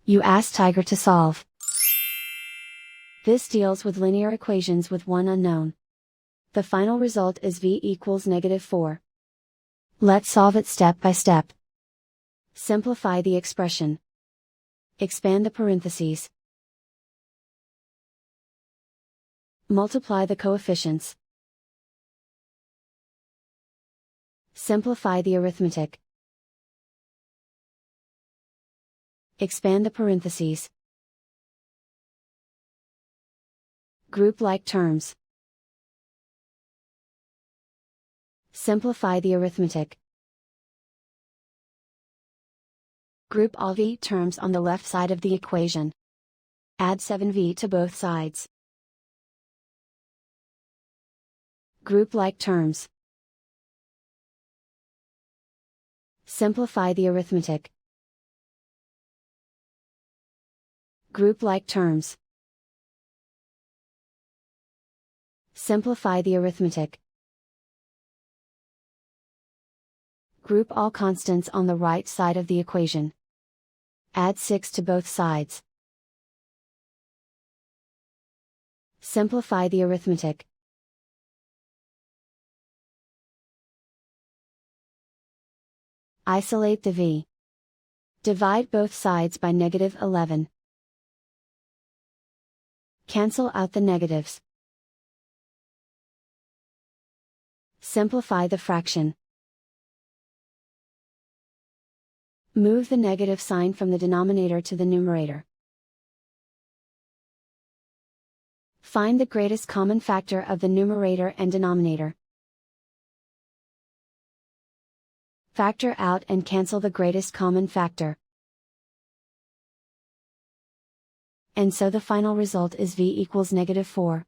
You ask Tiger to solve. This deals with linear equations with one unknown. The final result is v equals -4. Let's solve it step by step. Simplify the expression. Expand the parentheses. Multiply the coefficients. Simplify the arithmetic. Expand the parentheses. Group like terms. Simplify the arithmetic. Group all v terms on the left side of the equation. Add 7v to both sides. Group like terms. Simplify the arithmetic. Group like terms. Simplify the arithmetic. Group all constants on the right side of the equation. Add 6 to both sides. Simplify the arithmetic. Isolate the v. Divide both sides by -11. Cancel out the negatives. Simplify the fraction. Move the negative sign from the denominator to the numerator. Find the greatest common factor of the numerator and denominator. Factor out and cancel the greatest common factor. And so the final result is v equals -4.